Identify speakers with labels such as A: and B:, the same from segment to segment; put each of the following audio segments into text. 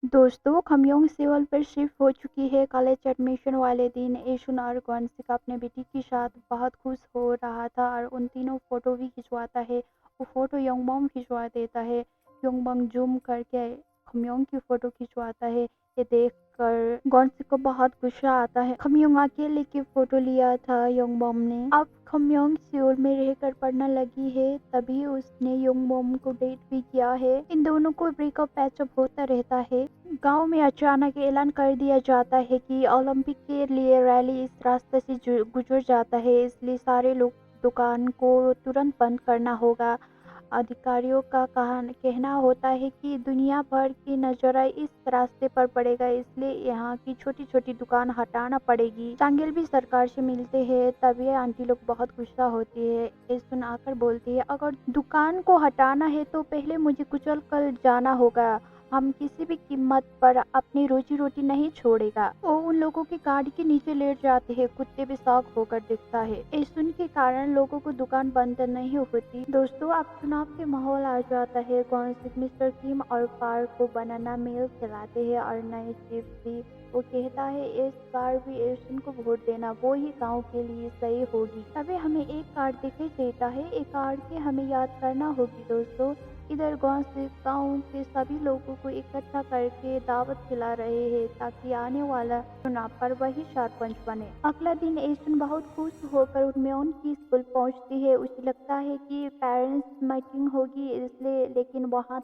A: दोस्तों, खमयोंग सियोल पर शिफ्ट हो चुकी है। कॉलेज एडमिशन वाले दिन एशुन और ग्वानसिक अपने बेटी के साथ बहुत खुश हो रहा था और उन तीनों फोटो भी खिंचवाता है। वो फोटो योंगबम खिंचवा देता है। योंगबम जूम करके खमयोंग की फोटो खिंचवाता है। ये देख कर ग्वानसिक को बहुत गुस्सा आता है। खमयोंग अकेले की फोटो लिया था योंगबम ने। अब खमयोंग सियोल में रहकर पढ़ने लगी है, तभी उसने योंगबम को डेट भी किया है। इन दोनों को ब्रेकअप पैचअप होता रहता है। गांव में अचानक ऐलान कर दिया जाता है कि ओलंपिक के लिए रैली इस रास्ते से गुजर जाता है, इसलिए सारे लोग दुकान को तुरंत बंद करना होगा। अधिकारियों का कहना होता है कि दुनिया भर की नजर इस रास्ते पर पड़ेगा, इसलिए यहाँ की छोटी छोटी दुकान हटाना पड़ेगी। चांगेल भी सरकार से मिलते हैं, तभी आंटी लोग बहुत गुस्सा होती है। ये सुन आकर बोलती है, अगर दुकान को हटाना है तो पहले मुझे कुचल कर जाना होगा। हम किसी भी कीमत पर अपनी रोजी रोटी नहीं छोड़ेगा। वो उन लोगों की गाड़ी के नीचे लेट जाते हैं। कुत्ते भी शौक होकर दिखता है। ऐसुन के कारण लोगों को दुकान बंद नहीं होती। दोस्तों, अब चुनाव के माहौल आ जाता है। कौनसिक मिस्टर किम और पार्क को बनाना मिल खिलाते हैं और नए चीफ भी। वो कहता है इस बार भी ऐसुन को वोट देना, वो ही गांव के लिए सही होगी। तभी हमें एक कार्ड दिखाई देता है। एक कार्ड की हमें याद करना होगी दोस्तों। इधर गांव से गांव के सभी लोगों को इकट्ठा करके दावत खिला रहे हैं ताकि आने वाला चुनाव पर वही सरपंच बने। अगला दिन ऐसन बहुत खुश होकर उनमें की स्कूल पहुंचती है। उसे लगता है कि पेरेंट्स मीटिंग होगी इसलिए, लेकिन वहाँ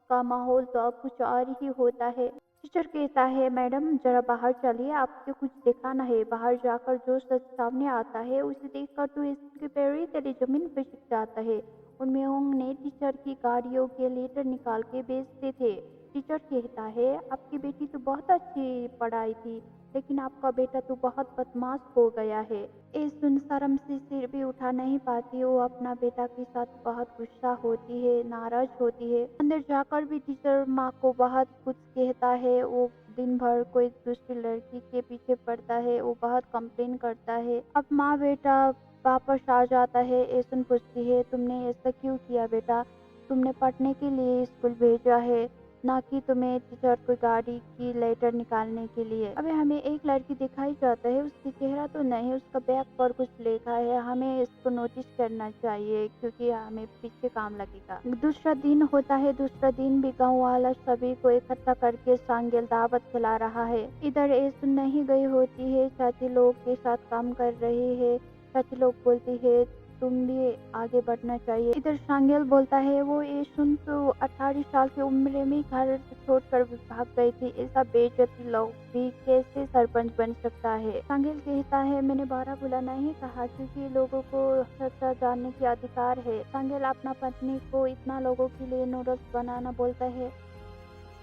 A: का माहौल तो अब कुछ और ही होता है। टीचर कहता है, मैडम जरा बाहर चलिए, आपको कुछ दिखाना है। बाहर जाकर जो सच सामने आता है उसे देखकर तो इसके पैर ही तले जमीन पर सिक जाता है। उनमें ने टीचर की गाड़ियों के लेटर निकाल के बेचते थे। टीचर कहता है, आपकी बेटी तो बहुत अच्छी पढ़ाई थी, लेकिन आपका बेटा तो बहुत बदमाश हो गया है। इस सुन शर्म से सिर भी उठा नहीं पाती। वो अपना बेटा के साथ बहुत गुस्सा होती है, नाराज होती है। अंदर जाकर भी टीचर माँ को बहुत कुछ कहता है। वो दिन भर कोई दूसरी लड़की के पीछे पड़ता है। वो बहुत कंप्लेन करता है। अब माँ बेटा वापस आ जाता है। ऐसन पूछती है, तुमने ऐसा क्यों किया बेटा? तुमने पढ़ने के लिए स्कूल भेजा है, ना कि तुम्हें टीचर को गाड़ी की लेटर निकालने के लिए। अभी हमें एक लड़की दिखाई जाता है। उसका चेहरा तो नहीं, उसका बैग पर कुछ लिखा है। हमें इसको नोटिस करना चाहिए क्योंकि हमें पीछे काम लगेगा। दूसरा दिन होता है। दूसरा दिन भी गाँव वाला सभी को इकट्ठा करके सांगेल दावत खिला रहा है। इधर ऐसुन नहीं गई होती है, चाची लोग के साथ काम कर रही है। चाची लोग बोलती है, तुम भी आगे बढ़ना चाहिए। इधर सांगेल बोलता है, वो ऐसुन तो 18 साल की उम्र में घर छोड़कर भाग गई थी। ऐसा बेइज्जती लोग भी कैसे सरपंच बन सकता है? सांगेल कहता है, मैंने बारह बुला नहीं कहा क्योंकि लोगों को सच्चा जानने की अधिकार है। सांगेल अपना पत्नी को इतना लोगों के लिए नूडल्स बनाना बोलता है।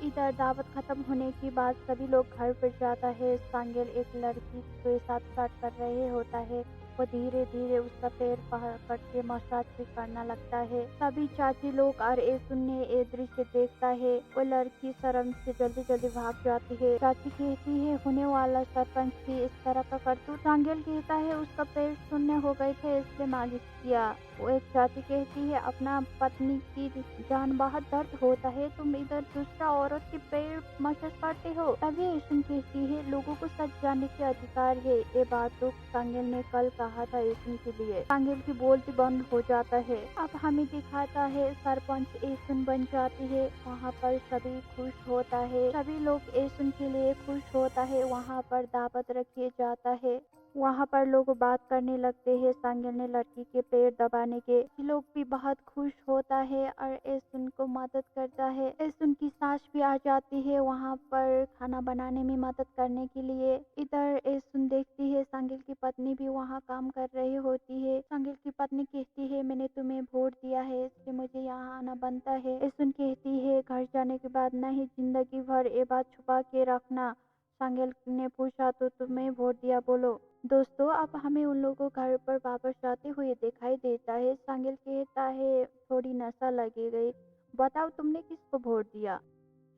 A: इधर दावत खत्म होने के बाद सभी लोग घर पर जाता है। सांगेल एक लड़की के साथ बात कर रहे होता है। वो धीरे धीरे उसका पैर पकड़ के मसाज भी करना लगता है। सभी चाची लोग और ऐसुन ने ये दृश्य देखता है। वो लड़की शर्म से जल्दी जल्दी भाग जाती है। चाची कहती है, होने वाला सरपंच भी इस तरह का करतूत। सांगेल कहता है, उसका पैर शून्य हो गए थे इसलिए मालिश किया। वो एक चाची कहती है, अपना पत्नी की जान बहुत दर्द होता है, तुम इधर दूसरा औरत के पैर मसाज करते हो। तभी ऐसुन कहती है, लोगों को सच जानने के अधिकार है। ये बात तो सांगेल ने कल कहा था ऐसुन के लिए। सांगेल की बोलती बंद हो जाता है। अब हमें दिखाता है सरपंच ऐसुन बन जाती है। वहाँ पर सभी खुश होता है। सभी लोग ऐसुन के लिए खुश होता है। वहाँ पर दावत रखिए जाता है। वहाँ पर लोग बात करने लगते हैं। सांगेल ने लड़की के पैर दबाने के लोग भी बहुत खुश होता है और ऐसुन को मदद करता है। ऐसुन की सास भी आ जाती है वहाँ पर खाना बनाने में मदद करने के लिए। इधर ऐसुन देखती है सांगेल की पत्नी भी वहाँ काम कर रही होती है। सांगेल की पत्नी कहती है, मैंने तुम्हें वोट दिया है इसलिए मुझे यहाँ आना बनता है। ऐसुन कहती है, घर जाने के बाद नहीं, जिंदगी भर ये बात छुपा के रखना। सांगेल ने पूछा, तो तुम्हें वोट दिया बोलो। दोस्तों, अब हमें उन लोगों घर पर वापस जाते हुए दिखाई देता है। सांगेल कहता है, थोड़ी नशा लगी गई, बताओ तुमने किसको वोट दिया?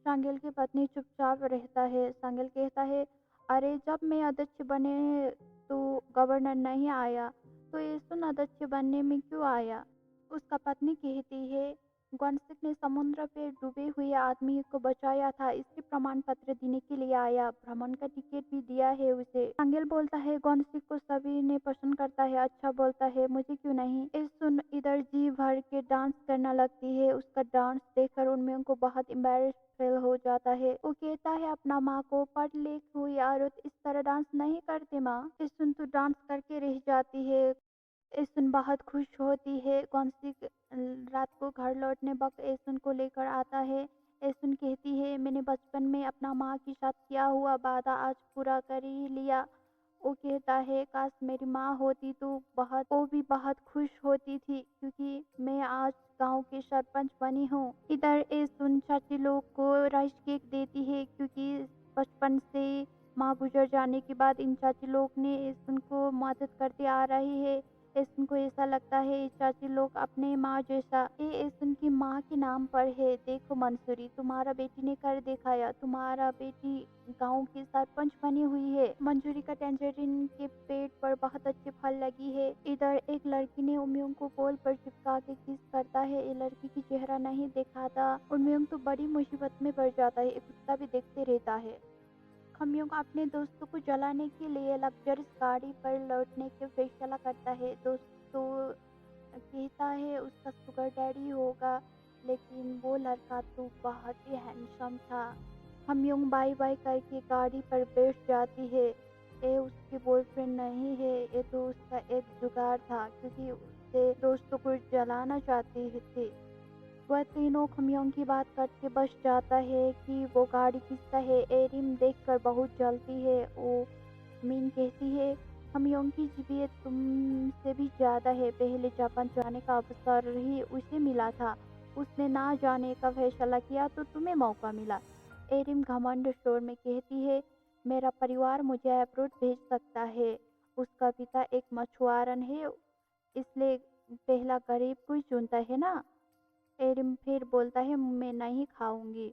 A: सांगेल की पत्नी चुपचाप रहता है। सांगेल कहता है, अरे जब मैं अध्यक्ष बने तो गवर्नर नहीं आया, तो ऐसुन अध्यक्ष बनने में क्यों आया? उसका पत्नी कहती है, गॉन्सिक ने समुद्र में डूबे हुए आदमी को बचाया था, इसके प्रमाण पत्र देने के लिए आया, भ्रमण का टिकट भी दिया है उसे। सांगेल बोलता है, गॉन्सिक को सभी ने पसंद करता है, अच्छा बोलता है, मुझे क्यों नहीं। ये सुन इधर जी भर के डांस करना लगती है। उसका डांस देखकर उनमें को बहुत एम्बेरस फील हो जाता है। वो कहता है अपना माँ को, पढ़ लिख हुई औरत इस तरह डांस नहीं करती माँ। ये सुन तू डांस करके रह जाती है। एसुन बहुत खुश होती है। गॉन्सिक रात को घर लौटने वक्त एसुन को लेकर आता है। एसुन कहती है, मैंने बचपन में अपना माँ के साथ किया हुआ वादा आज पूरा कर ही लिया। वो कहता है, काश मेरी माँ होती तो वो भी बहुत खुश होती थी, क्योंकि मैं आज गांव के सरपंच बनी हूँ। इधर एसुन चाची लोग को राइस केक देती है, क्योंकि बचपन से माँ गुजर जाने के बाद इन चाची लोग ने एसुन को मदद करते आ रही है। एसुन को ऐसा लगता है ये चाची लोग अपने माँ जैसा। ये एसुन की माँ के नाम पर है। देखो मंसूरी, तुम्हारा बेटी ने कर दिखाया, तुम्हारा बेटी गांव की सरपंच बनी हुई है। मंजूरी का टेंजरीन के पेड़ पर बहुत अच्छे फल लगी है। इधर एक लड़की ने उम्यूंग को पोल पर चिपका के किस करता है। ये लड़की की चेहरा नहीं दिखाता। उम्यूंग तो बड़ी मुसीबत में पड़ जाता है। एक कुत्ता भी देखते रहता है। खम्योंग अपने दोस्तों को जलाने के लिए लग्जरियस गाड़ी पर लौटने के फैसला करता है। दोस्तों कहता है उसका सुगर डैडी होगा, लेकिन वो लड़का तो बहुत ही हैंडसम था। खम्योंग बाय बाय करके गाड़ी पर बैठ जाती है। ये उसकी बॉयफ्रेंड नहीं है, ये तो उसका एक जुगाड़ था, क्योंकि उसके दोस्तों को जलाना चाहते थे। वह तीनों खम्योंग की बात करके बच जाता है कि वो गाड़ी किसका है। एरिम देखकर बहुत जलती है। वो मीन कहती है, खम्योंग की जीवियत तुमसे भी ज्यादा है। पहले जापान जाने का अवसर ही उसे मिला था, उसने ना जाने का फैसला किया तो तुम्हें मौका मिला। एरिम घमंड स्टोर में कहती है, मेरा परिवार मुझे अब्रॉड भेज सकता है। उसका पिता एक मछुआरन है, इसलिए पहला गरीब को ही चुनता है ना। एरिम फिर बोलता है, मैं नहीं खाऊंगी।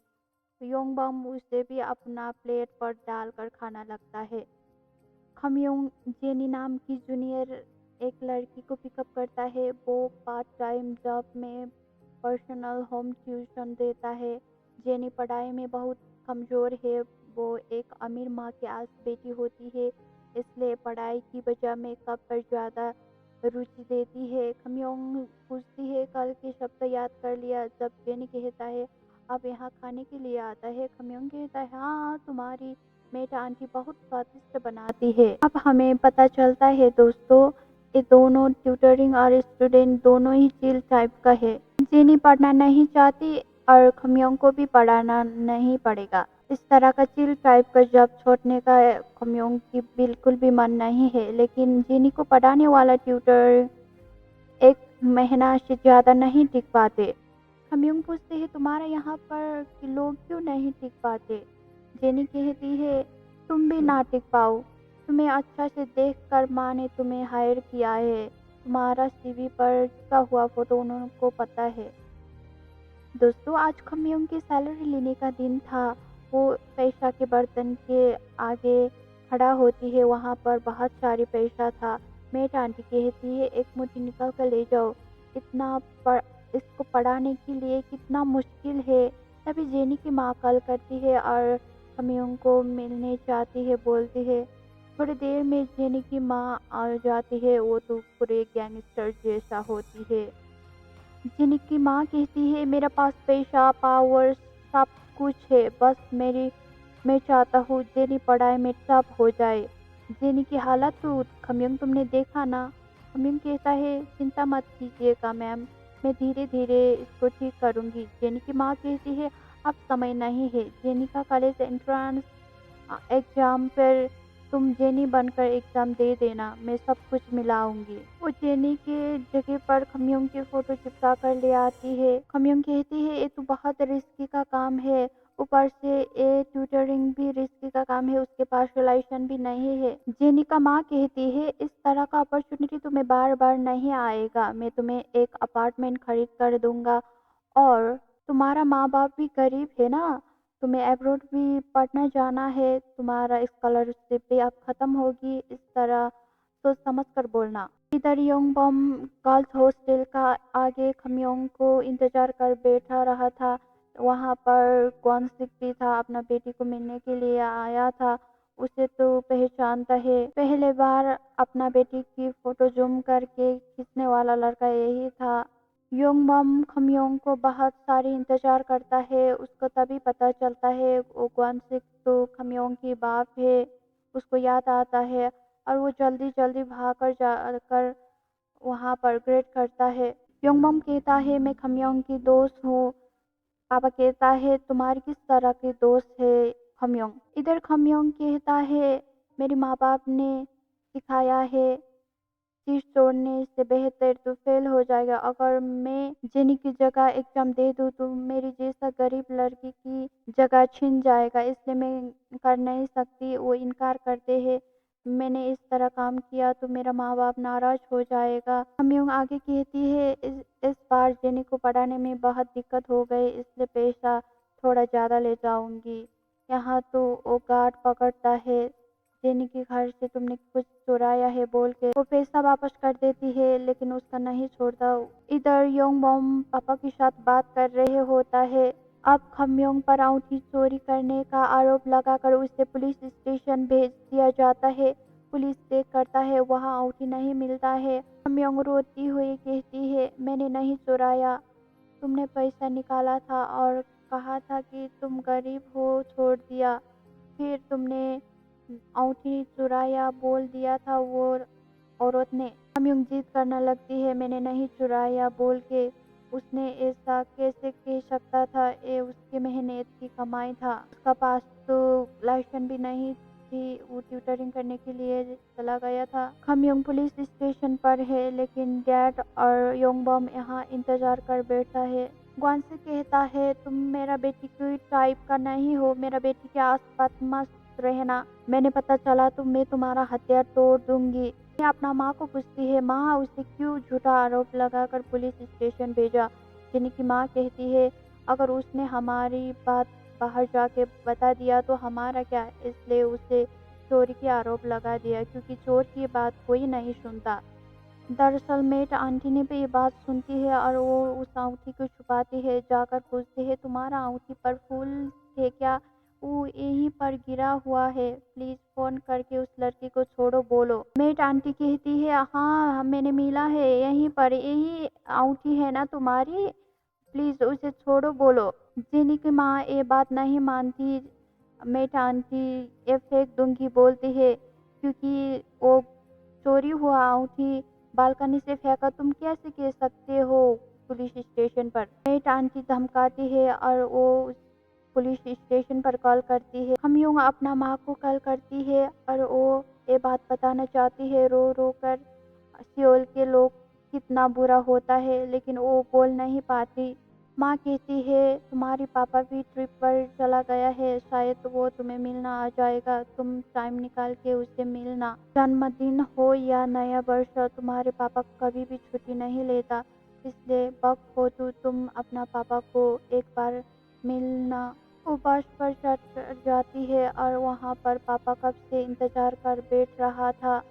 A: योंगबम उसे भी अपना प्लेट पर डालकर खाना लगता है। खम्योंग जेनी नाम की जूनियर एक लड़की को पिकअप करता है। वो पार्ट टाइम जॉब में पर्सनल होम ट्यूशन देता है। जेनी पढ़ाई में बहुत कमज़ोर है। वो एक अमीर माँ की आस बेटी होती है, इसलिए पढ़ाई की बजाय मेकअप पर ज़्यादा रुचि देती है। खम्योंग पूछती है, कल के शब्द याद कर लिया। जब जेनी कहता है, अब यहाँ खाने के लिए आता है, खम्योंग कहता है, हाँ तुम्हारी मेड आंटी बहुत स्वादिष्ट बनाती है। अब हमें पता चलता है दोस्तों, ये दोनों ट्यूटरिंग और स्टूडेंट दोनों ही चिल टाइप का है। जेनी पढ़ना नहीं चाहती और खम्योंग को भी पढ़ाना नहीं पड़ेगा। इस तरह का चिल टाइप का जॉब छोड़ने का खम्योंग की बिल्कुल भी मन नहीं है। लेकिन जेनी को पढ़ाने वाला ट्यूटर एक महीना से ज़्यादा नहीं टिक पाते। खम्योंग पूछते हैं, तुम्हारा यहाँ पर कि लोग क्यों नहीं टिक पाते। जेनी कहती है, तुम भी ना टिक पाओ, तुम्हें अच्छा से देख कर माँ ने तुम्हें हायर किया है। तुम्हारा सीवी पर चिपका हुआ फोटो उनको पता है। दोस्तों आज खम्योंग की सैलरी लेने का दिन था। वो पैसा के बर्तन के आगे खड़ा होती है। वहाँ पर बहुत सारी पैसा था। मेड आंटी कहती है, एक मुट्ठी निकाल कर ले जाओ, इतना इसको पढ़ाने के लिए कितना मुश्किल है। तभी जेनी की माँ कॉल करती है और खम्योंग को मिलने चाहती है। बोलती है, थोड़ी देर में जेनी की माँ आ जाती है। वो तो पूरे गैंगस्टर जैसा होती है। जेनी की माँ कहती है, मेरे पास पैसा पावर सब कुछ है, बस मैं चाहता हूँ जेनी पढ़ाई में टॉप हो जाए। जेनी की हालत तो खम्योंग तुमने देखा ना। खम्योंग कहता है, चिंता मत कीजिएगा मैम, मैं धीरे धीरे इसको ठीक करूँगी। जेनी की माँ कहती है, अब समय नहीं है। जेनी का कॉलेज एंट्रेंस एग्जाम पर तुम जेनी बनकर एग्जाम दे देना, मैं सब कुछ मिलाऊंगी। वो जेनी के जगह पर खम्योंग की फोटो चिपका कर ले आती है। खम्योंग कहती है, ये तो बहुत रिस्की का काम है, ऊपर से ये ट्यूटरिंग भी रिस्की का काम है, उसके पास रिलेशन भी नहीं है। जेनी का माँ कहती है, इस तरह का अपॉर्चुनिटी तुम्हें बार बार नहीं आएगा, मैं तुम्हें एक अपार्टमेंट खरीद कर दूंगा। और तुम्हारा माँ बाप भी गरीब है ना, तुम्हें अब्रॉड भी पढ़ना जाना है, तुम्हारा स्कॉलरशिप भी अब खत्म होगी। इस तरह सोच समझ कर बोलना। इधर योंगबम गर्ल्स हॉस्टल का आगे खम्योंग को इंतजार कर बैठा रहा था। वहाँ पर क्वानसिक भी था, अपना बेटी को मिलने के लिए आया था। उसे तो पहचानता है, पहले बार अपना बेटी की फोटो जूम करके खींचने वाला लड़का यही था। योंगबम खम्योंग को बहुत सारी इंतजार करता है। उसको तभी पता चलता है वो क्वानसिक तो खम्योंग की बाप है। उसको याद आता है और वो जल्दी जल्दी भागकर जाकर वहाँ पर ग्रेट करता है। योंगबम कहता है मैं खम्योंग की दोस्त हूँ। पापा कहता है तुम्हारी किस तरह की दोस्त है खम्योंग। इधर खम्योंग कहता है मेरे माँ बाप ने सिखाया है चीज छोड़ने से बेहतर तो फेल हो जाएगा। अगर मैं जेनी की जगह एग्जाम दे दूँ तो मेरी जैसा गरीब लड़की की जगह छिन जाएगा, इसलिए मैं कर नहीं सकती। वो इनकार करते हैं मैंने इस तरह काम किया तो मेरा माँ बाप नाराज हो जाएगा। हमयूंग आगे कहती है इस बार जेनी को पढ़ाने में बहुत दिक्कत हो गई, इसलिए पैसा थोड़ा ज़्यादा ले जाऊंगी। यहाँ तो वो गार्ड पकड़ता है, जेनी के घर से तुमने कुछ चुराया है बोल के वो पैसा वापस कर देती है, लेकिन उसका नहीं छोड़ता। इधर योंगबम पापा के साथ बात कर रहे होता है। अब खम्योंग पर अंगूठी चोरी करने का आरोप लगाकर उसे पुलिस स्टेशन भेज दिया जाता है। पुलिस चेक करता है, वहाँ अंगूठी नहीं मिलता है। खम्योंग रोती हुई कहती है मैंने नहीं चुराया, तुमने पैसा निकाला था और कहा था कि तुम गरीब हो छोड़ दिया, फिर तुमने अंगूठी चुराया बोल दिया था वो औरत ने। खम्योंग जिद करने लगती है मैंने नहीं चुराया बोल के। उसने ऐसा कैसे कह सकता था, ये उसकी मेहनत की कमाई था। उसका पास तो लाइसेंस भी नहीं थी, वो ट्यूटरिंग करने के लिए चला गया था। खम्योंग पुलिस स्टेशन पर है, लेकिन डैड और योंगबम यहाँ इंतजार कर बैठा है। ग्वान से कहता है तुम मेरा बेटी की टाइप का नहीं हो, मेरा बेटी के आसपास मत रहना, मैंने पता चला तो मैं तुम्हारा हथियार तोड़ दूंगी। अपना माँ को पूछती है माँ उसे क्यों झूठा आरोप लगाकर पुलिस स्टेशन भेजा। जेनी की माँ कहती है अगर उसने हमारी बात बाहर जाके बता दिया तो हमारा क्या, इसलिए उसे चोरी के आरोप लगा दिया, क्योंकि चोर की बात कोई नहीं सुनता। दरअसल मेट आंटी ने भी ये बात सुनती है और वो उस अंगूठी को छुपाती है। जाकर पूछती है तुम्हारा अंगूठी पर फूल थे क्या, वो यहीं पर गिरा हुआ है, प्लीज फोन करके उस लड़की को छोड़ो बोलो। मेट आंटी कहती है हाँ मैंने मिला है यहीं पर, यही अंगूठी है ना तुम्हारी, प्लीज उसे छोड़ो बोलो। जेनी की माँ ये बात नहीं मानती। मेट आंटी ये फेंक दूंगी बोलती है, क्योंकि वो चोरी हुआ अंगूठी बालकनी से फेंका, तुम कैसे कह सकते हो पुलिस स्टेशन पर। मेट आंटी धमकाती है और वो पुलिस स्टेशन पर कॉल करती है। हम यूं अपना माँ को कॉल करती है और वो ये बात बताना चाहती है रो रो कर सियोल के लोग कितना बुरा होता है, लेकिन वो बोल नहीं पाती। माँ कहती है तुम्हारी पापा भी ट्रिप पर चला गया है, शायद वो तुम्हें मिलना आ जाएगा, तुम टाइम निकाल के उसे मिलना। जन्मदिन हो या नया वर्ष तुम्हारे पापा कभी भी छुट्टी नहीं लेता, इसलिए वक्त हो तो तुम अपना पापा को एक बार मिलना। वो बस पर चढ़ जाती है और वहाँ पर पापा कब से इंतजार कर बैठ रहा था।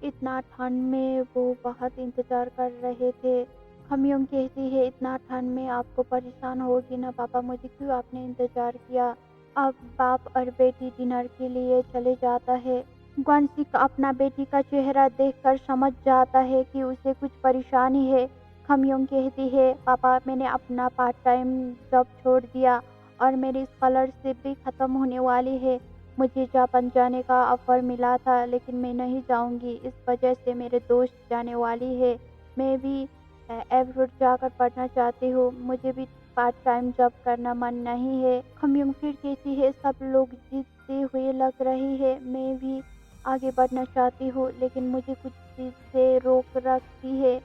A: इतना ठंड में वो बहुत इंतजार कर रहे थे। खम्योंग कहती है इतना ठंड में आपको परेशान होगी ना पापा, मुझे क्यों आपने इंतजार किया। अब बाप और बेटी डिनर के लिए चले जाता है। ग्वानसिक अपना बेटी का चेहरा देखकर समझ जाता है कि उसे कुछ परेशानी है। खम्योंग कहती है पापा मैंने अपना पार्ट टाइम जॉब छोड़ दिया और मेरी स्कॉलरशिप भी ख़त्म होने वाली है। मुझे जापान जाने का ऑफर मिला था, लेकिन मैं नहीं जाऊंगी, इस वजह से मेरे दोस्त जाने वाली है। मैं भी एयरपोर्ट जाकर पढ़ना चाहती हूँ, मुझे भी पार्ट टाइम जॉब करना मन नहीं है। खम्योंग फिर कहती है सब लोग जीतते हुए लग रही है, मैं भी आगे बढ़ना चाहती हूँ, लेकिन मुझे कुछ चीज़ से रोक रखती है।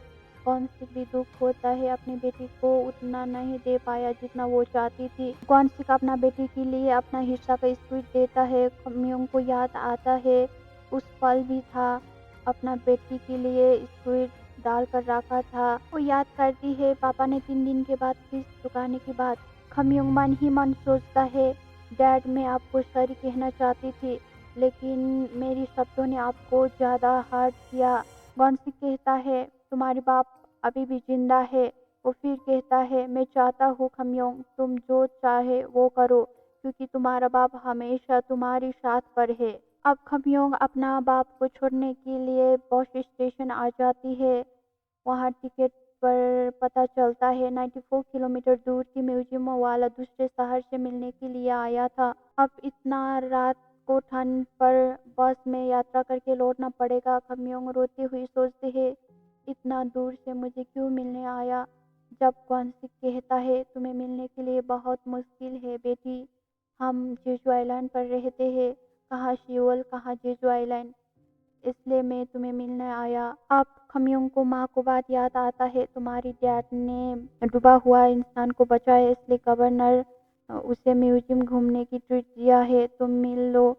A: कौन से भी दुख होता है, अपनी बेटी को उतना नहीं दे पाया जितना वो चाहती थी। कौनसिक अपना बेटी के लिए अपना हिस्सा का स्वीट देता है। खम्योंग को याद आता है उस पल भी था, अपना बेटी के लिए स्वीट डाल कर रखा था। वो याद करती है पापा ने 3 दिन के बाद फीस चुकाने की बात। खम्योंग मन ही मन सोचता है डैड मैं आपको सॉरी कहना चाहती थी, लेकिन मेरी शब्दों ने आपको ज़्यादा हर्ट किया। गॉन्सिक कहता है तुम्हारे बाप अभी भी जिंदा है। वो फिर कहता है मैं चाहता हूँ खम्योंग तुम जो चाहे वो करो क्योंकि तुम्हारा बाप हमेशा तुम्हारी साथ पर है। अब खम्योंग अपना बाप को छोड़ने के लिए बस स्टेशन आ जाती है। वहाँ टिकट पर पता चलता है 94 किलोमीटर दूर की म्यूजियम वाला दूसरे शहर से मिलने के लिए आया था। अब इतना रात को ठंड पर बस में यात्रा करके लौटना पड़ेगा। खम्योंग रोती हुई सोचती है इतना दूर से मुझे क्यों मिलने आया। जब गॉन्सिक कहता है तुम्हें मिलने के लिए बहुत मुश्किल है बेटी, हम जेजू आइलैंड पर रहते हैं, कहाँ शियोल कहाँ जेजू आइलैंड, इसलिए मैं तुम्हें मिलने आया। अब खम्योंग को माँ को बात याद आता है तुम्हारी डैड ने डूबा हुआ इंसान को बचाया इसलिए गवर्नर उसे म्यूजियम घूमने की ट्रीट दिया है, तुम मिल लो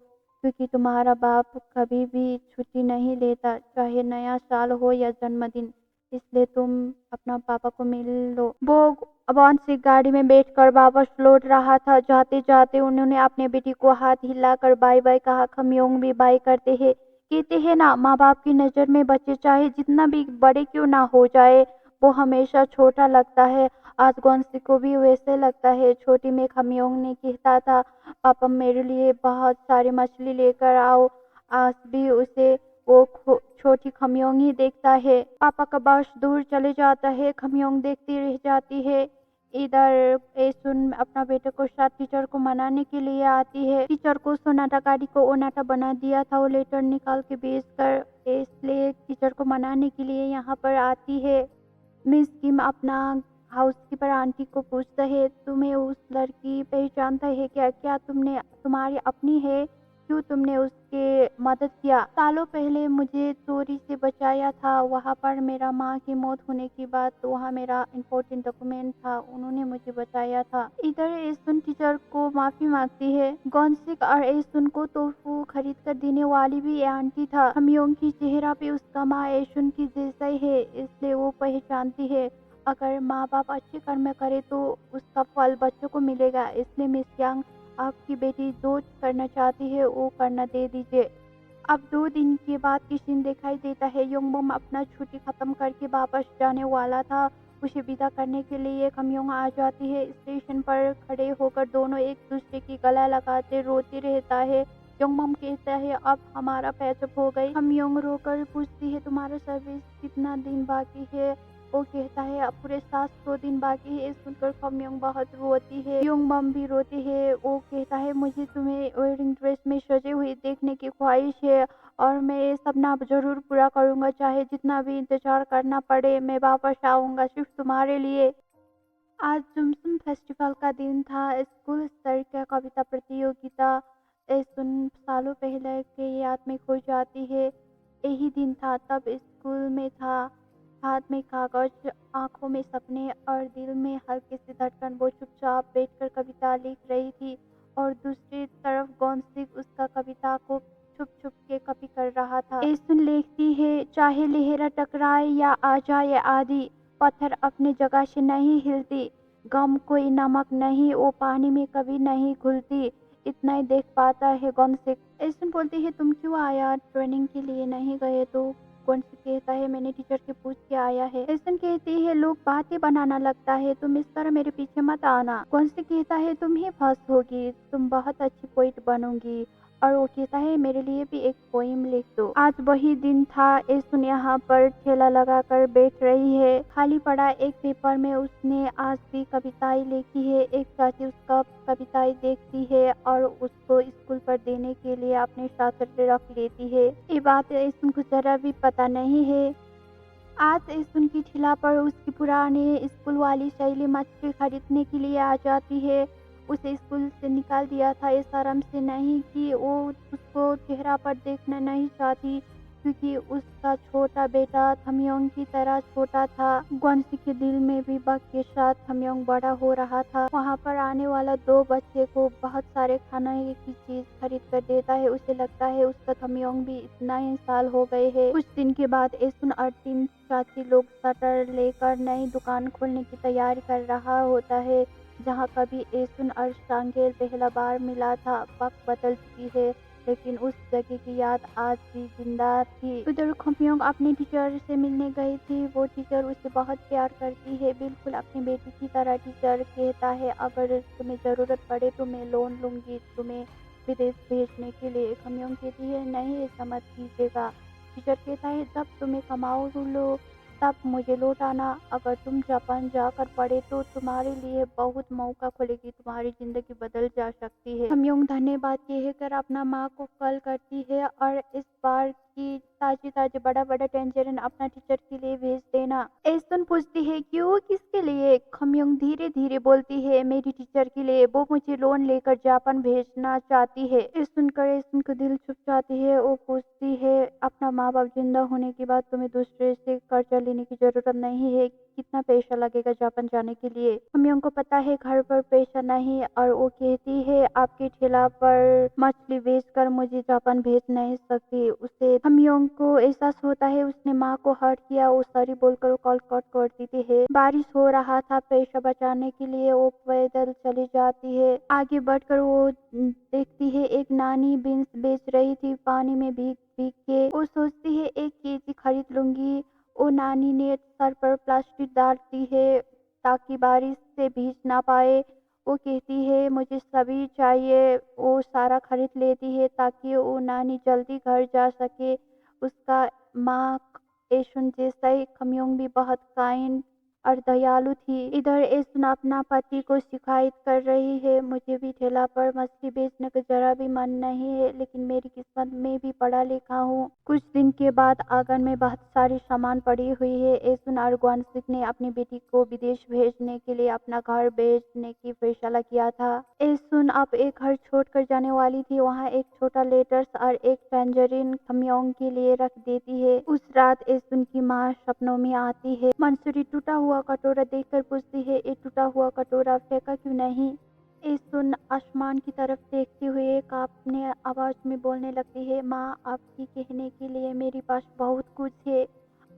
A: क्योंकि तुम्हारा बाप कभी भी छुट्टी नहीं लेता चाहे नया साल हो या जन्मदिन, इसलिए तुम अपना पापा को मिल लो। वो गॉन्सिक गाड़ी में बैठकर वापस लौट रहा था। जाते जाते उन्होंने अपने बेटी को हाथ हिलाकर बाय बाय कहा। खम्योंग भी बाय करते हैं। कहते हैं ना माँ बाप की नज़र में बच्चे चाहे जितना भी बड़े क्यों ना हो जाए वो हमेशा छोटा लगता है। आज गॉन्सिक को भी वैसे लगता है। छोटी में खम्योंग ने कहता था पापा मेरे लिए बहुत सारी मछली लेकर आओ। आज भी उसे वो छोटी खम्योंग ही देखता है। पापा का बस दूर चले जाता है। खम्योंग देखती रह जाती है। इधर एसुन अपना बेटे को साथ टीचर को मनाने के लिए आती है। टीचर को सोनाटा गाड़ी को ओनाटा बना दिया था, वो लेटर निकाल के बेच कर इसलिए टीचर को मनाने के लिए यहाँ पर आती है। मिस किम अपना हाउसकीपर आंटी को पूछता है तुम्हें उस लड़की पहचानता है क्या, क्या तुमने तुम्हारी अपनी है, क्यों तुमने उसके मदद किया। सालों पहले मुझे चोरी से बचाया था, वहाँ पर मेरा माँ की मौत होने की बाद तो वहाँ मेरा इम्पोर्टेंट डॉक्यूमेंट था, उन्होंने मुझे बचाया था। इधर एसुन टीचर को माफी मांगती है। गॉन्सिक और एसुन को तोहफू खरीद कर देने वाली भी आंटी था। खम्योंग की चेहरा पे उसका माँ एसुन की जैसा ही है इसलिए वो पहचानती है। अगर माँ बाप अच्छे कर्म करे तो उसका फल बच्चों को मिलेगा, इसलिए मिस यांग आपकी बेटी जो करना चाहती है वो करना दे दीजिए। अब 2 दिन के बाद की सीन दिखाई देता है। योंगबम अपना छुट्टी खत्म करके वापस जाने वाला था। उसे विदा करने के लिए खम्योंग आ जाती है। स्टेशन पर खड़े होकर दोनों एक दूसरे की गला लगाते रोते रहता है। योंगबम कहता है अब हमारा पैचअप हो गई। खम्योंग रोकर पूछती है तुम्हारा सर्विस कितना दिन बाकी है। वो कहता है अब पूरे 700 दिन बाकी है। सुनकर खम्योंग बहुत रोती है। योंगबम भी रोती है। वो कहता है मुझे तुम्हें वेडिंग ड्रेस में सजे हुए देखने की ख्वाहिश है और मैं ये सपना जरूर पूरा करूंगा, चाहे जितना भी इंतजार करना पड़े मैं वापस आऊंगा सिर्फ तुम्हारे लिए। आज जुमसुम फेस्टिवल का दिन था। स्कूल स्तर का कविता प्रतियोगिता सुन सालों पहले के याद में खो जाती है। यही दिन था तब स्कूल में था। हाथ में कागज, आंखों में सपने और दिल में हल्की सी धड़कन। वो चुपचाप बैठकर कविता लिख रही थी और दूसरी तरफ गॉन्सिक उसका कविता को छुप छुप के कॉपी कर रहा था। एसुन लिखती है चाहे लहरा टकराए या आ जाए आधी, पत्थर अपनी जगह से नहीं हिलती, गम कोई नमक नहीं वो पानी में कभी नहीं घुलती, इतना ही देख पाता है गॉन्सिक। एसुन बोलती है तुम क्यों आया, ट्रेनिंग के लिए नहीं गए तो। गॉन्सिक कहता है मैंने टीचर से पूछ के आया है। एसुन कहती है लोग बातें बनाना लगता है, तुम इस तरह मेरे पीछे मत आना। गॉन्सिक कहता है तुम ही फंस होगी, तुम बहुत अच्छी पोइट बनोगी। और वो कहता है मेरे लिए भी एक पोइम लिख दो। आज वही दिन था। एसुन यहाँ पर ठेला लगाकर बैठ रही है। खाली पड़ा एक पेपर में उसने आज भी कविताएं लिखी है। एक चाची उसका कविताएं देखती है और उसको स्कूल पर देने के लिए अपने साथ रख लेती है। ये बात एसुन को जरा भी पता नहीं है। आज एसुन की ठेला पर उसकी पुरानी स्कूल वाली सहेली मछली खरीदने के लिए आ जाती है। उसे स्कूल से निकाल दिया था इस शर्म से नहीं कि वो उसको चेहरा पर देखना नहीं चाहती, क्योंकि उसका छोटा बेटा खम्योंग की तरह छोटा था। ग्वानसी के दिल में भी वक्त के साथ खम्योंग बड़ा हो रहा था। वहाँ पर आने वाला 2 बच्चे को बहुत सारे खाने की चीज खरीद कर देता है। उसे लगता है उसका खम्योंग भी इतना ही साल हो गए हैं। कुछ दिन के बाद एसुन और 3 चाची लोग शटर लेकर नई दुकान खोलने की तैयारी कर रहा होता है। जहाँ कभी एसुन और सांगेल पहला बार मिला था, वक्त बदल चुकी है। लेकिन उस जगह की याद आज भी जिंदा थी। उधर खम्योंग अपने टीचर से मिलने गई थी। वो टीचर उसे बहुत प्यार करती है, बिल्कुल अपनी बेटी की तरह। टीचर कहता है अगर तुम्हें ज़रूरत पड़े तो मैं लोन लूँगी तुम्हें विदेश भेजने के लिए। खम्योंग कहती है नहीं, ऐसा मत कीजिएगा। टीचर कहता है जब तुम्हें कमाओ लो तब मुझे लौटाना। अगर तुम जापान जाकर पढ़े तो तुम्हारे लिए बहुत मौका खुलेगी, तुम्हारी जिंदगी बदल जा सकती है। खम्योंग धन्यवाद कहकर अपना माँ को कॉल करती है और इस बार की ताजी ताजी बड़ा बड़ा टेंजरिन अपना टीचर के लिए भेज देना। एसन पूछती है क्यों, किसके लिए? खम्योंग धीरे धीरे बोलती है मेरी टीचर के लिए, वो मुझे लोन लेकर जापान भेजना चाहती है। इस सुनकर एसन को दिल छुप जाती है। वो पूछती है अपना माँ बाप जिंदा होने के बाद तुम्हें दूसरे से कर्जा लेने की जरूरत नहीं है, कितना पैसा लगेगा जापान जाने के लिए? खम्योंग को पता है घर पर पैसा नहीं और वो कहती है आपके ठेला पर मछली बेचकर मुझे जापान भेज नहीं सकती। उसे खम्योंग को एहसास होता है उसने माँ को हर्ट किया। वो सॉरी बोलकर कॉल कट कर देती है। बारिश हो रहा था, पैसा बचाने के लिए वो पैदल चली जाती है। आगे बढ़कर वो देखती है एक नानी बीन्स बेच रही थी पानी में भीग भीग के। वो सोचती है 1 केजी खरीद लूंगी। वो नानी ने सर पर प्लास्टिक डाल दी है ताकि बारिश से भीग ना पाए। वो कहती है मुझे सभी चाहिए। वो सारा खरीद लेती है ताकि वो नानी जल्दी घर जा सके। उसका माँ एशुन जैसा ही खम्योंग भी बहुत काइंड और दयालु थी। इधर एशुन अपना पति को शिकायत कर रही है मुझे भी ठेला पर मछली बेचने का जरा भी मन नहीं है, लेकिन मेरी किस्मत में भी पढ़ा लिखा हूँ। कुछ दिन के बाद आंगन में बहुत सारी सामान पड़ी हुई है। एशुन और ग्वानसिक ने अपनी बेटी को विदेश भेजने के लिए अपना घर बेचने की फैसला किया था। एशुन अब एक घर छोड़कर जाने वाली थी। वहाँ एक छोटा लेटर्स और एक टैंजरीन खम्योंग के लिए रख देती है। उस रात एशुन की माँ सपनों में आती है। मंसूरी टूटा हुआ कटोरा देखकर पूछती है ये टूटा हुआ कटोरा फेंका क्यों नहीं? एशुन आसमान की तरफ देखते हुए कांपने आवाज में बोलने लगती है माँ आपकी कहने के लिए मेरे पास बहुत कुछ है,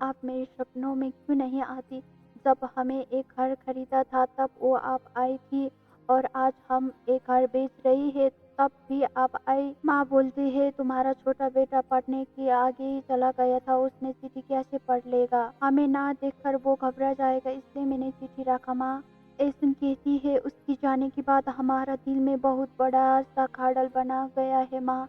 A: आप मेरे सपनों में क्यों नहीं आती? जब हमें एक घर खरीदा था तब वो आप आई थी और आज हम एक घर बेच रही है तब भी आप आई। माँ बोलती है तुम्हारा छोटा बेटा पढ़ने के आगे ही चला गया था, उसने चिट्ठी कैसे पढ़ लेगा? हमें ना देखकर वो घबरा जाएगा, इसलिए मैंने चिट्ठी रखा। माँ एशुन कहती है उसकी जाने के बाद हमारा दिल में बहुत बड़ा सा खाडल बना गया है माँ,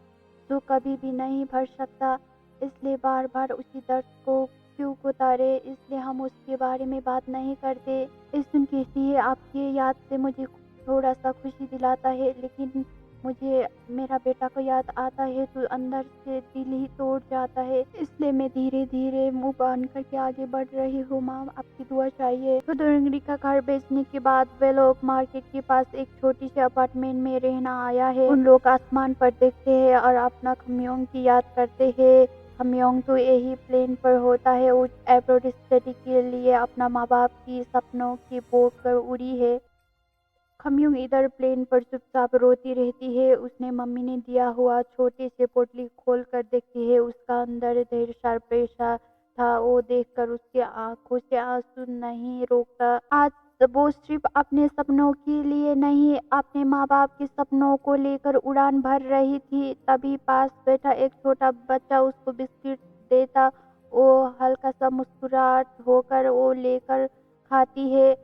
A: जो कभी भी नहीं भर सकता, इसलिए बार बार उसी दर्द को क्यों उतारे, इसलिए हम उसके बारे में बात नहीं करते। एशुन कहती है आपकी याद से मुझे थोड़ा सा खुशी दिलाता है, लेकिन मुझे मेरा बेटा को याद आता है तो अंदर से दिल ही टूट जाता है, इसलिए मैं धीरे धीरे मुंह बांध करके आगे बढ़ रही हूँ। माँ आपकी दुआ चाहिए। तो दुरंगरी का घर बेचने के बाद वे लोग मार्केट के पास एक छोटी सी अपार्टमेंट में रहना आया है। उन लोग आसमान पर देखते हैं और अपना खम्योंग की याद करते हैं। खम्योंग तो यही प्लेन पर होता है, उस एब्रॉड स्टडी के लिए अपना माँ बाप की सपनों की बोझ पर उड़ी है। खम्योंग इधर प्लेन पर चुपचाप रोती रहती है। उसने मम्मी ने दिया हुआ छोटे से पोटली खोल कर देखती है, उसका अंदर ढेर सारा पैसा था। वो देखकर उसकी आंखों से आंसू नहीं रोकता। आज वो सिर्फ अपने सपनों के लिए नहीं, अपने माँ बाप के सपनों को लेकर उड़ान भर रही थी। तभी पास बैठा एक छोटा बच्चा उसको बिस्किट देता। वो हल्का सा मुस्कुराहट होकर वो लेकर खाती है।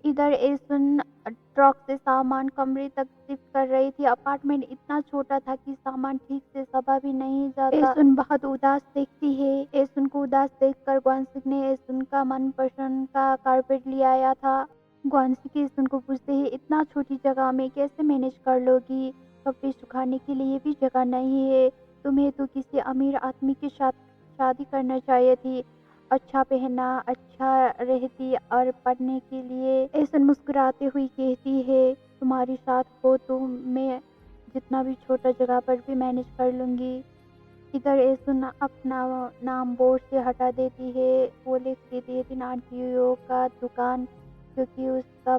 A: इधर एशुन ट्रक से सामान कमरे तक शिफ्ट कर रही थी। अपार्टमेंट इतना छोटा था कि सामान ठीक से सभा भी नहीं जाता। एशुन बहुत उदास देखती है। एशुन को उदास देखकर ग्वानसिक ने एशुन का मनपसंद का कारपेट ले आया था। ग्वानसिक एशुन को पूछते हैं इतना छोटी जगह में कैसे मैनेज कर लोगी? कपड़े सुखाने के लिए भी जगह नहीं है। तुम्हें तो किसी अमीर आदमी के साथ शादी करना चाहिए थी, अच्छा पहनना, अच्छा रहती और पढ़ने के लिए। एशुन मुस्कुराते हुए कहती है तुम्हारे साथ हो तो मैं जितना भी छोटा जगह पर भी मैनेज कर लूँगी। इधर एशुन अपना नाम बोर्ड से हटा देती है। वो लिख देती है 3 आंटियों का दुकान, क्योंकि उसका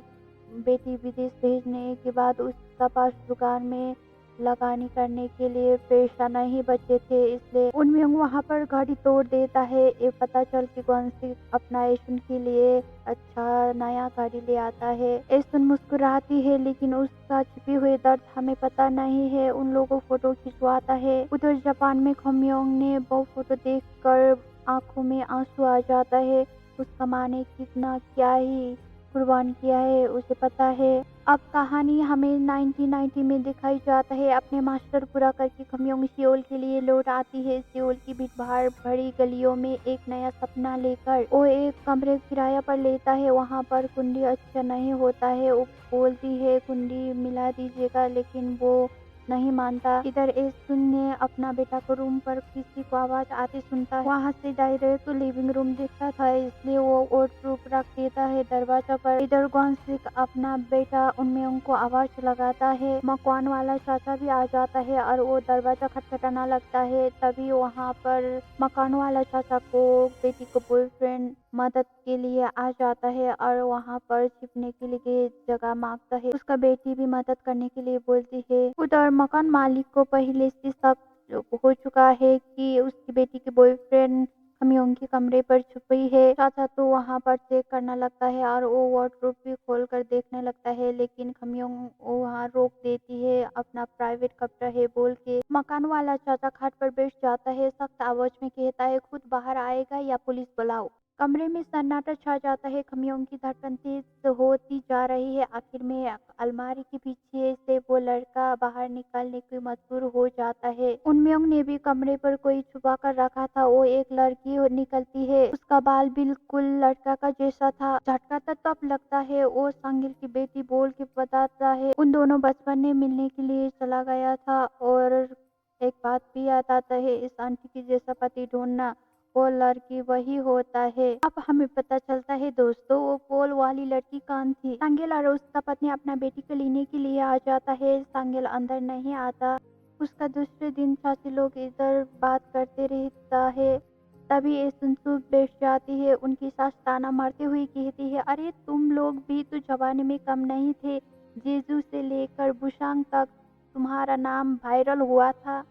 A: बेटी विदेश भेजने के बाद उसका पास दुकान में लगानी करने के लिए पैसा नहीं बचे थे, इसलिए उनमें वहाँ पर गाड़ी तोड़ देता है। ये पता चल कि गॉन्सी अपना एशुन के लिए अच्छा नया गाड़ी ले आता है। एशुन मुस्कुराती है, लेकिन उसका छिपी हुई दर्द हमें पता नहीं है। उन लोगों फोटो खिंचवाता है। उधर जापान में खम्योंग ने वो फोटो देखकर आंखों में आंसू आ जाता है। उसका माँ ने कितना क्या ही कुर्बान किया है उसे पता है। अब कहानी हमें 1990 में दिखाई जाता है। अपने मास्टर पूरा करके खम्योंग सियोल के लिए लौट आती है। सियोल की भीड़-भाड़ भरी गलियों में एक नया सपना लेकर वो एक कमरे किराया पर लेता है। वहाँ पर कुंडी अच्छा नहीं होता है। वो बोलती है कुंडी मिला दीजिएगा, लेकिन वो नहीं मानता। इधर एशुन ने अपना बेटा को रूम पर किसी को आवाज आती सुनता है। वहाँ से डायरेक्ट लिविंग रूम दिखता था, इसलिए वो वार्डरोब रख देता है दरवाजा पर। इधर गॉन्सिक अपना बेटा उनमें को आवाज लगाता है। मकान वाला चाचा भी आ जाता है और वो दरवाजा खटखटाना लगता है। तभी वहाँ पर मकान वाला चाचा को बेटी को बॉयफ्रेंड मदद के लिए आ जाता है और वहाँ पर छिपने के लिए जगह मांगता है। उसका बेटी भी मदद करने के लिए बोलती है। उधर मकान मालिक को पहले से शक हो चुका है कि उसकी बेटी की बॉयफ्रेंड खम्योंग के कमरे पर छुपी है। चाचा तो वहाँ पर चेक करने लगता है और वो वार्डरोब भी खोल कर देखने लगता है, लेकिन खम्योंग वहाँ रोक देती है। अपना प्राइवेट कमरा है बोल के मकान वाला चाचा खाट पर बैठ जाता है। सख्त आवाज में कहता है, खुद बाहर आएगा या पुलिस बुलाओ। कमरे में सन्नाटा छा जाता है। खम्योंग की धड़कन तेज होती जा रही है। आखिर में अलमारी के पीछे से वो लड़का बाहर निकलने को मजबूर हो जाता है। उनमेंग ने भी कमरे पर कोई छुपा कर रखा था। वो एक लड़की निकलती है। उसका बाल बिल्कुल लड़का का जैसा था। झटका तब लगता है। वो सांगिल की बेटी बोल के बताता है उन दोनों बचपन में मिलने के लिए चला गया था। और एक बात भी याद आता है, इस आंटी की जैसा पति ढूंढना, वो लड़की वही होता है। अब हमें पता चलता है दोस्तों, वो पोल वाली लड़की कौन थी। सांगेल और उसका पत्नी अपना बेटी को लेने के लिए आ जाता है। सांगेल अंदर नहीं आता। उसका दूसरे दिन चाची लोग इधर बात करते रहता है। तभी एशुन चुप बैठ जाती है। उनकी सास ताना मारते हुए कहती है, अरे तुम लोग भी तो जवानी में कम नहीं थे। जेजू से लेकर बुशांग तक तुम्हारा नाम वायरल हुआ था।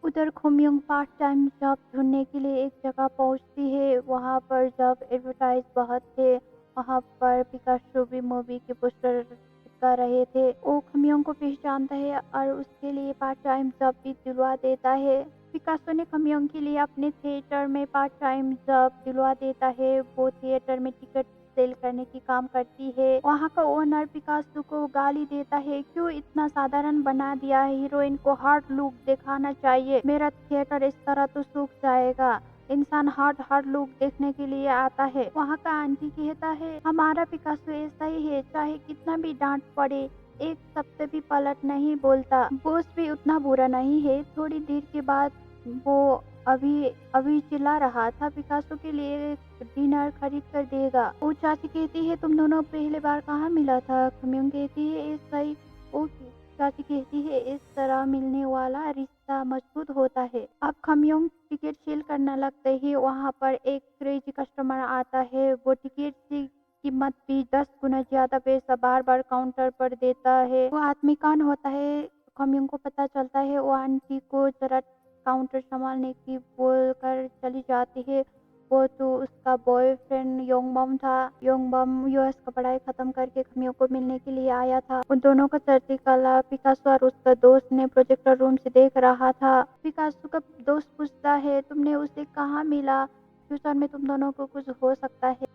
A: उधर खम्योंग पार्ट टाइम जॉब ढूंढने के लिए एक जगह पहुंचती है। वहां पर जॉब एडवर्टाइज बहुत थे। वहां पर पिकासो भी मूवी के पोस्टर चिपका रहे थे। वो खम्योंग को पहचानता है और उसके लिए पार्ट टाइम जॉब भी दिलवा देता है। पिकासो ने खम्योंग के लिए अपने थिएटर में पार्ट टाइम जॉब दिलवा देता है। वो थिएटर में टिकट सेल करने की काम करती है। वहाँ का ओनर पिकासो को गाली देता है, क्यों इतना साधारण बना दिया है, हीरोइन को हार्ड लुक दिखाना चाहिए। मेरा थिएटर इस तरह तो सूख जाएगा। इंसान हार्ड लुक देखने के लिए आता है। वहाँ का आंटी कहता है, हमारा पिकासो ऐसा ही है, चाहे कितना भी डांट पड़े एक शब्द भी पलट नहीं बोलता। बॉस भी उतना बुरा नहीं है। थोड़ी देर के बाद वो अभी चिल्ला रहा था पिकासो के लिए डिनर खरीद कर देगा। वो चाची कहती है, तुम दोनों पहले बार कहाँ मिला था। खम्योंग कहती है, ऐसा ही। वो चाची कहती है, इस तरह मिलने वाला रिश्ता मजबूत होता है। अब खम्योंग टिकट सेल करना लगते ही वहाँ पर एक क्रेजी कस्टमर आता है। वो टिकट की कीमत भी 10 गुना ज्यादा पैसा बार बार काउंटर पर देता है। वो आदमी कौन होता है खम्योंग को पता चलता है। वो आंटी को जरा काउंटर संभालने की बोल कर चली जाती है। वो तो उसका बॉयफ्रेंड योंगबम था। योंगबम यूएस का पढ़ाई खत्म करके खम्योंग को मिलने के लिए आया था। उन दोनों का चलती कला पिकासो और उसका दोस्त ने प्रोजेक्टर रूम से देख रहा था। पिकासो का दोस्त पूछता है, तुमने उसे कहाँ मिला, फ्यूचर में तुम दोनों को कुछ हो सकता है।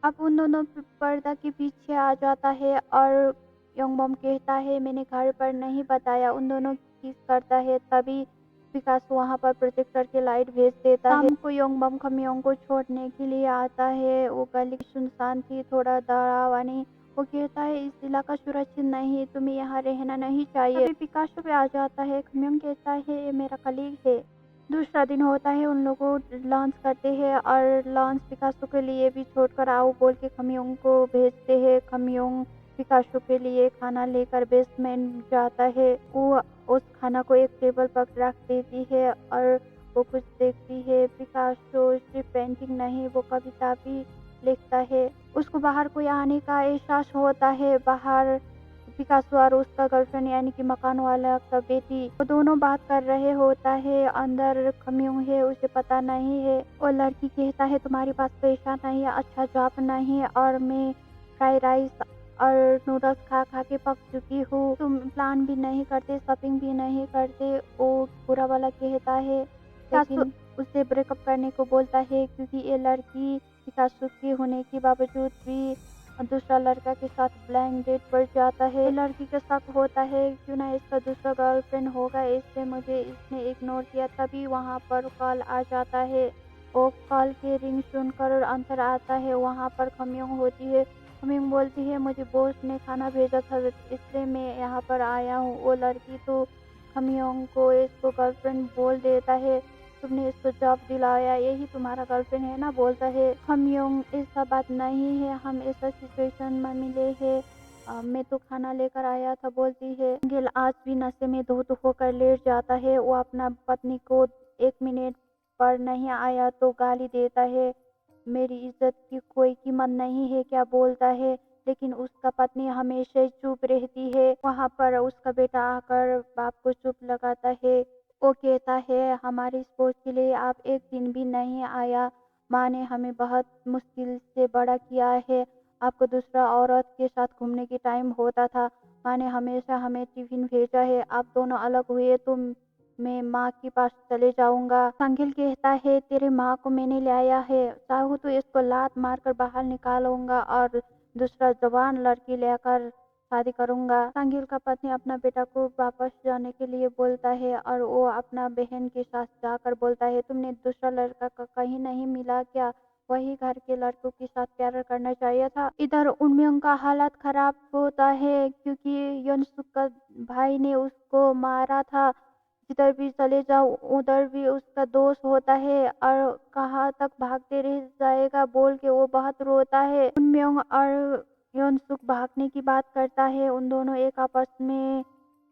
A: अब उन दोनों पर्दा के पीछे आ जाता है और योंगबम कहता है, मैंने घर पर नहीं बताया। उन दोनों किस करता है। तभी पिकासो वहाँ पर प्रोजेक्टर के लाइट भेज देता है। शाम को योंगबम खम्योंग को छोड़ने के लिए आता है। वो गली सुनसान थी, थोड़ा डरावनी। वो कहता है, इस इलाका सुरक्षित नहीं, तुम्हें यहाँ रहना नहीं चाहिए। तभी पिकासो पे आ जाता है। खम्योंग कहता है, ये मेरा कलीग है। दूसरा दिन होता है। उन लोगों लॉन्च करते हैं और लॉन्च पिकासो के लिए भी छोड़कर आओ बोल के खम्योंग को भेजते हैं। खम्योंग पिकासो के लिए खाना लेकर बेसमेंट जाता है। वो उस खाना को एक टेबल पर रख देती है और वो कुछ देखती है। पिकासो सिर्फ पेंटिंग नहीं, वो कविता भी लिखता है। उसको बाहर कोई आने का एहसास होता है। बाहर पिकासो और उसका गर्लफ्रेंड यानी कि मकान वाला का बेटी, वो दोनों बात कर रहे होता है। अंदर खम्योंग है, उसे पता नहीं है। और लड़की कहता है तुम्हारे पास पैसा नहीं है, अच्छा जॉब नहीं है और मैं फ्राइड राइस और नूडल्स खा खा के पक चुकी हूँ, तुम प्लान भी नहीं करते, शॉपिंग भी नहीं करते। वो बुरा वाला कहता है, लेकिन उसे ब्रेकअप करने को बोलता है क्योंकि ये लड़की पिकासो की होने के बावजूद भी दूसरा लड़का के साथ ब्लाइंड डेट पर जाता है। लड़की का शक होता है क्यों ना इसका दूसरा गर्लफ्रेंड होगा, इससे मुझे इसने इग्नोर किया। तभी वहाँ पर कॉल आ जाता है। वो कॉल के रिंग सुनकर अंदर आता है। वहाँ पर खम्योंग होती है। खम्योंग बोलती है मुझे बॉस ने खाना भेजा था इसलिए मैं यहाँ पर आया हूँ। वो लड़की तो खम्योंग को इसको गर्लफ्रेंड बोल देता है, तुमने इसको जॉब दिलाया, यही तुम्हारा गर्लफ्रेंड है ना, बोलता है। खम्योंग ऐसा बात नहीं है, हम ऐसा सिचुएशन में मिले हैं, मैं तो खाना लेकर आया था, बोलती है। गिल आज भी नशे में धुत होकर लेट जाता है। वो अपना पत्नी को 1 मिनट पर नहीं आया तो गाली देता है, मेरी इज्जत की कोई कीमत नहीं है क्या, बोलता है। लेकिन उसका पत्नी हमेशा चुप रहती है। वहाँ पर उसका बेटा आकर बाप को चुप लगाता है। वो कहता है हमारी स्पोर्ट के लिए आप एक दिन भी नहीं आया, माँ ने हमें बहुत मुश्किल से बड़ा किया है, आपको दूसरा औरत के साथ घूमने की टाइम होता था, माँ ने हमेशा हमें टिफिन भेजा है, आप दोनों अलग हुए तो मैं माँ के पास चले जाऊंगा। संगिल कहता है तेरे माँ को मैंने लाया है, चाहूँ तो इसको लात मारकर बाहर निकालूंगा और दूसरा जवान लड़की लेकर शादी करूंगा। संगिल का पत्नी अपना बेटा को वापस जाने के लिए बोलता है और वो अपना बहन के साथ जाकर बोलता है तुमने दूसरा लड़का का कहीं नहीं मिला क्या, वही घर के लड़कों के साथ प्यार करना चाहिए था। इधर उनमें का हालत खराब होता है क्योंकि यनसुक का भाई ने उसको मारा था। जिधर भी चले जाओ उधर भी उसका दोस्त होता है और कहाँ तक भागते रह जाएगा बोल के वो बहुत रोता है। उनमें और यनसुक भागने की बात करता है। उन दोनों एक आपस में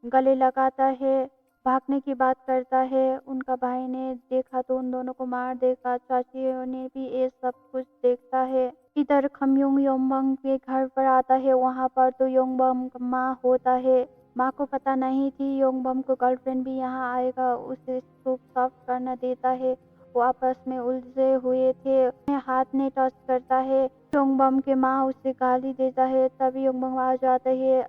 A: गले लगाता है, भागने की बात करता है। उनका भाई ने देखा तो उन दोनों को मार देगा। चाची ने भी ये सब कुछ देखता है। इधर खम्योंग योंगबम के घर पर आता है। वहाँ पर तो योंगबम का माँ होता है। माँ को पता नहीं थी योंगबम को गर्लफ्रेंड भी यहाँ आएगा, उसे सूप साफ करना देता है। वो आपस में उलझे हुए थे। हाथ ने टच करता है। योंगबम के माँ उसे गाली देता है। तभी योंगबम आ जाता है।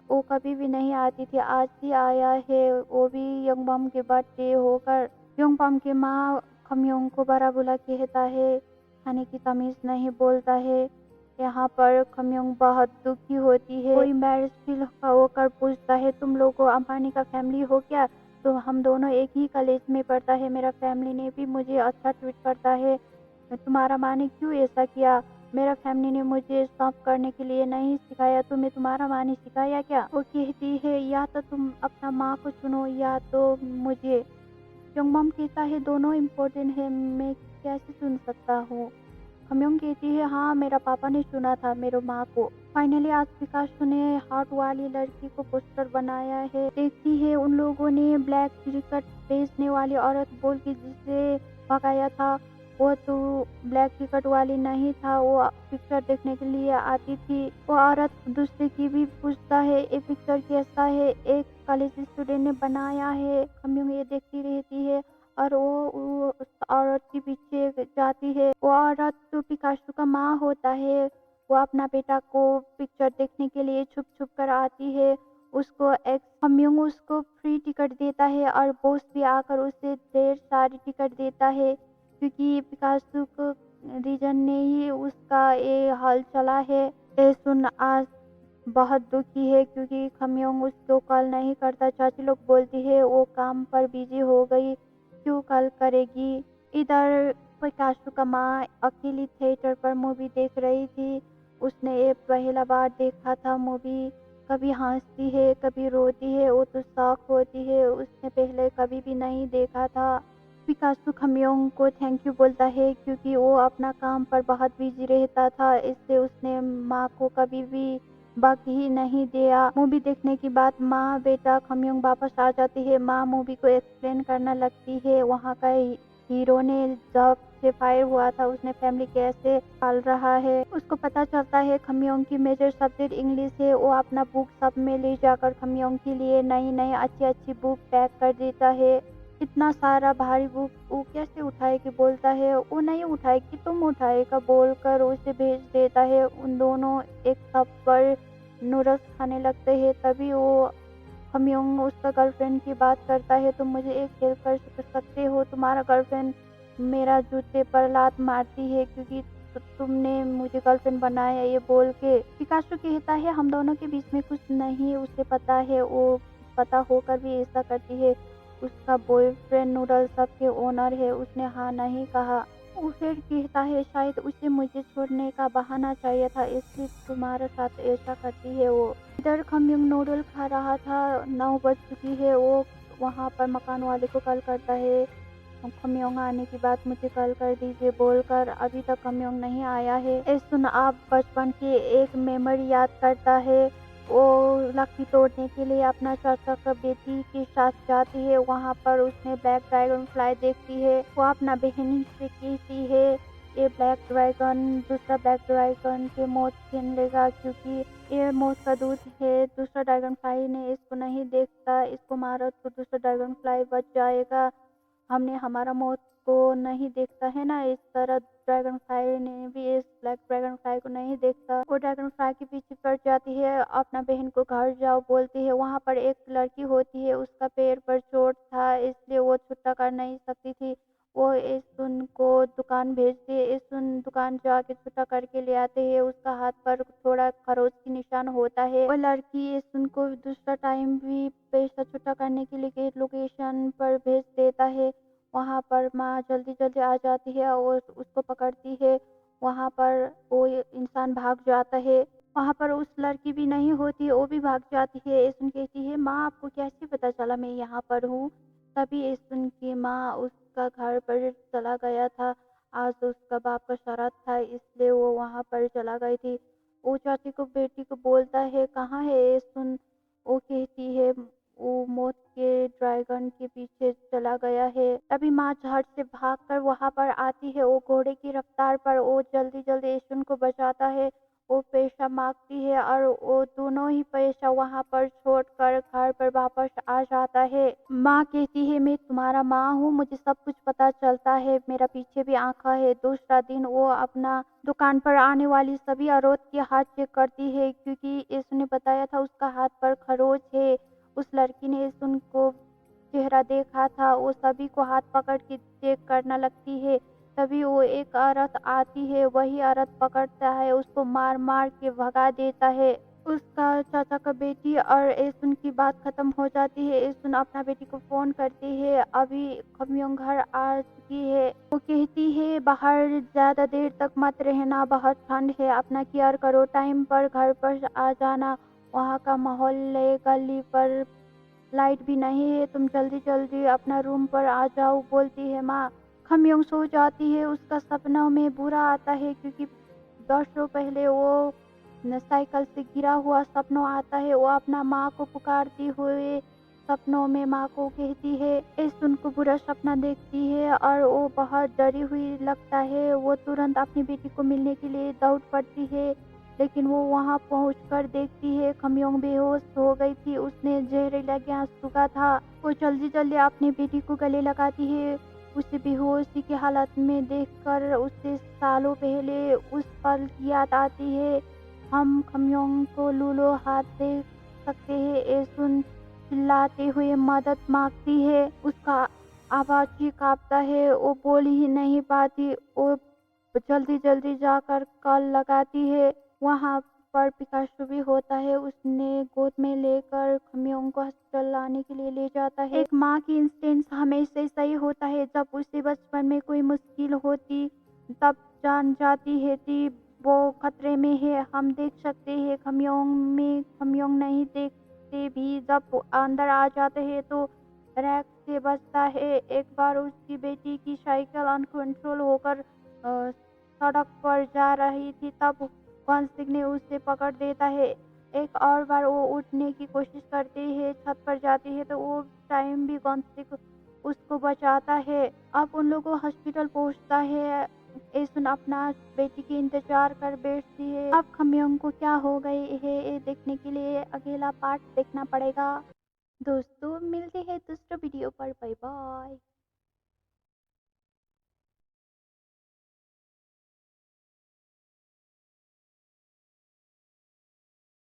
A: वो कभी भी नहीं आती थी, आज ही आया है, वो भी योंगबम के बर्थडे होकर। योंगबम के माँ खम्योंग को बड़ा बुरा कहता है, खाने की तमीज नहीं, बोलता है। यहाँ पर खम्योंग बहुत दुखी होती है। कोई मैरिज फील होकर पूछता है तुम लोगों अंबानी का फैमिली हो क्या, तो हम दोनों एक ही कॉलेज में पढ़ता है, मेरा फैमिली ने भी मुझे अच्छा ट्रीट करता है, तुम्हारा माँ ने क्यों ऐसा किया, मेरा फैमिली ने मुझे सर्व करने के लिए नहीं सिखाया, तुम्हें तुम्हारा माँ ने सिखाया क्या। वो कहती है या तो तुम अपना माँ को चुनो या तो मुझे। योंगबम कहता है दोनों इम्पोर्टेंट है, मैं कैसे चुन सकता हूँ। खम्योंग कहती है हाँ मेरा पापा ने चुना था मेरे माँ को। फाइनली आज पिकासो ने हार्ट वाली लड़की को पोस्टर बनाया है। देखती है उन लोगों ने ब्लैक टिकट बेचने वाली औरत बोल के जिसे भगाया था, वो तो ब्लैक टिकट वाली नहीं था, वो पिक्चर देखने के लिए आती थी। वो औरत दूसरे की भी पूछता है ये पिक्चर कैसा है, एक कॉलेज स्टूडेंट ने बनाया है। खम्योंग ये देखती रहती है और वो उस औरत के पीछे जाती है। वो औरत तो पिकासो का माँ होता है। वो अपना बेटा को पिक्चर देखने के लिए छुप छुप कर आती है। उसको एक खम्योंग उसको फ्री टिकट देता है और बॉस भी आकर उसे ढेर सारी टिकट देता है क्योंकि पिकासो को रीजन ने ही उसका ये हाल चला है। ये सुन आज बहुत दुखी है क्योंकि खम्योंग उसको कॉल नहीं करता। चाची लोग बोलती है वो काम पर बिजी हो गई, क्यों कॉल करेगी। इधर पिकासो का माँ अकेली थिएटर पर मूवी देख रही थी। उसने ये पहला बार देखा था मूवी, कभी हंसती है कभी रोती है, वो तो शॉक होती है, उसने पहले कभी भी नहीं देखा था। पिकासो खम्योंग को थैंक यू बोलता है क्योंकि वो अपना काम पर बहुत बिजी रहता था, इससे उसने माँ को कभी भी वक्त ही नहीं दिया। मूवी देखने के बाद माँ बेटा खम्योंग वापस आ जाती है। माँ मूवी को एक्सप्लेन करना लगती है वहाँ का हीरो ने जब से फायर हुआ था उसने फैमिली कैसे पाल रहा है। उसको पता चलता है खमियोंग की मेजर सब्जेक्ट इंग्लिश है। वो अपना बुक सब में ले जाकर खमियोंग के लिए नई नई अच्छी अच्छी बुक पैक कर देता है। इतना सारा भारी बुक वो कैसे उठाएगी, बोलता है वो नहीं उठाएगी तुम उठाएगा बोलकर उसे भेज देता है। उन दोनों एक तब पर नूडल्स खाने लगते हैं। तभी वो खमियोंग उसका गर्लफ्रेंड की बात करता है, तुम मुझे एक हेल्प कर सकते हो, तुम्हारा गर्लफ्रेंड मेरा जूते पर लात मारती है क्योंकि तुमने मुझे गर्लफ्रेंड बनाया। ये बोल के पिकासो कहता है हम दोनों के बीच में कुछ नहीं, उसे पता है, वो पता होकर भी ऐसा करती है। उसका बॉयफ्रेंड नूडल शॉप के ओनर है, उसने हाँ नहीं कहा। वो फिर कहता है शायद उसे मुझे छोड़ने का बहाना चाहिए था इसलिए तुम्हारे साथ ऐसा करती है। वो इधर खमियोंग नूडल खा रहा था, 9 बज चुकी है। वो वहाँ पर मकान वाले को कॉल करता है, खमियोंग आने की बात मुझे कॉल कर दीजिए बोलकर। अभी तक खमियोंग नहीं आया है। इस सुन आप बचपन की एक मेमोरी याद करता है। वो लकी तोड़ने के लिए अपना चाचा का बेटी के साथ जाती है। वहाँ पर उसने ब्लैक ड्रैगन फ्लाई देखती है। वो अपना बहन से कहती है ये ब्लैक ड्रैगन दूसरा ब्लैक ड्रैगन के मौत छीन लेगा क्योंकि ये मौत का दूत है। दूसरा ड्रैगन फ्लाई ने इसको नहीं देखता, इसको मारा तो दूसरा ड्रैगन फ्लाई बच जाएगा। हमने हमारा मौत को नहीं देखता है ना, इस तरह ड्रैगन फ्लाई ने भी इस ब्लैक ड्रैगन फ्लाई को नहीं देखता। वो ड्रैगन फ्लाई के पीछे पड़ जाती है, अपना बहन को घर जाओ बोलती है। वहाँ पर एक लड़की होती है, उसका पैर पर चोट था इसलिए वो छुट्टा कर नहीं सकती थी। वो इस को दुकान भेजती है। इस दुकान जाके छुट्टा करके ले आते हैं। उसका हाथ पर थोड़ा खरोच की निशान होता है। वो लड़की इस को दूसरा टाइम भी पैसा छुट्टा करने के लिए लोकेशन पर भेज देता है। वहाँ पर माँ जल्दी जल्दी आ जाती है और उसको पकड़ती है। वहाँ पर वो इंसान भाग जाता है। वहाँ पर उस लड़की भी नहीं होती, वो भी भाग जाती है। इसुन कहती है माँ आपको कैसे पता चला मैं यहाँ पर हूँ। तभी इसुन की माँ उसका घर पर चला गया था, आज उसका बाप का श्राद्ध था इसलिए वो वहाँ पर चला गई थी। वो चाची को बेटी को बोलता है कहाँ है इसुन। वो कहती है वो मौत के ड्रैगन के पीछे चला गया है। तभी माँ झट से भागकर वहाँ पर आती है। वो घोड़े की रफ्तार पर वो जल्दी जल्दी यशुन को बचाता है। वो पैसा मांगती है और वो दोनों ही पैसा वहाँ पर छोड़कर घर पर वापस आ जाता है। माँ कहती है मैं तुम्हारा माँ हूँ, मुझे सब कुछ पता चलता है, मेरा पीछे भी आंखा है। दूसरा दिन वो अपना दुकान पर आने वाली सभी औरत के हाथ चेक करती है क्योंकि इसने बताया था उसका हाथ पर खरोच है। उस लड़की ने उनको चेहरा देखा था। वो सभी को हाथ पकड़ के चेक करने लगती है। तभी वो एक औरत आती है, वही औरत पकड़ता है, उसको मार मार के भगा देता है। उसका चाचा का बेटी और एसुन की बात खत्म हो जाती है। एसुन अपना बेटी को फोन करती है, अभी खमियोंग घर आ चुकी है। वो कहती है बाहर ज्यादा देर तक मत रहना, बहुत ठंड है, अपना केयर करो, टाइम पर घर पर आ जाना। वहाँ का माहौल गली पर लाइट भी नहीं है, तुम जल्दी जल्दी अपना रूम पर आ जाओ बोलती है माँ। खमियोंग सो जाती है। उसका सपनों में बुरा आता है क्योंकि वर्षों पहले वो साइकिल से गिरा हुआ सपनों आता है। वो अपना माँ को पुकारती हुए सपनों में माँ को कहती है। इस उनको बुरा सपना देखती है और वो बहुत डरी हुई लगता है। वो तुरंत अपनी बेटी को मिलने के लिए दौड़ पड़ती है, लेकिन वो वहाँ पहुंचकर देखती है खमियोंग बेहोश हो गई थी, उसने जहरीला गैस सूंघा था। वो जल्दी जल्दी अपनी बेटी को गले लगाती है। उसे बेहोशी की हालत में देखकर उसे सालों पहले उस पल की याद आती है। हम खमियोंग को लूलो हाथ देख सकते हैं। एसुन चिल्लाते हुए मदद मांगती है, उसका आवाज ही कांपता है, वो बोल ही नहीं पाती। वो जल्दी जल्दी जाकर कॉल लगाती है। वहाँ पर पिकासो भी होता है, उसने गोद में लेकर खमियोंग को हॉस्पिटल लाने के लिए ले जाता है। एक माँ की इंस्टेंस हमेशा सही होता है, जब उसे बचपन में कोई मुश्किल होती तब जान जाती है कि वो खतरे में है। हम देख सकते हैं खमियोंग में, खमियोंग नहीं देखते भी जब वो अंदर आ जाते हैं तो रैक से बचता है। एक बार उसकी बेटी की साइकिल अनकंट्रोल होकर सड़क पर जा रही थी, तब वंशिक ने उसे पकड़ देता है। एक और बार वो उठने की कोशिश करती है, छत पर जाती है तो वो टाइम भी वंशिक اس کو بچاتا ہے۔ اب ان لوگوں ہاسپٹل پہنچتا ہے، ایسن اپنا بیٹی کی انتظار کر بیٹھتی ہے۔ اب خمیونگ کو کیا ہو گئی ہے یہ دیکھنے کے لیے اگلا پارٹ دیکھنا پڑے گا۔ دوستو ملتے ہیں دوسرے ویڈیو پر، بائے بائے۔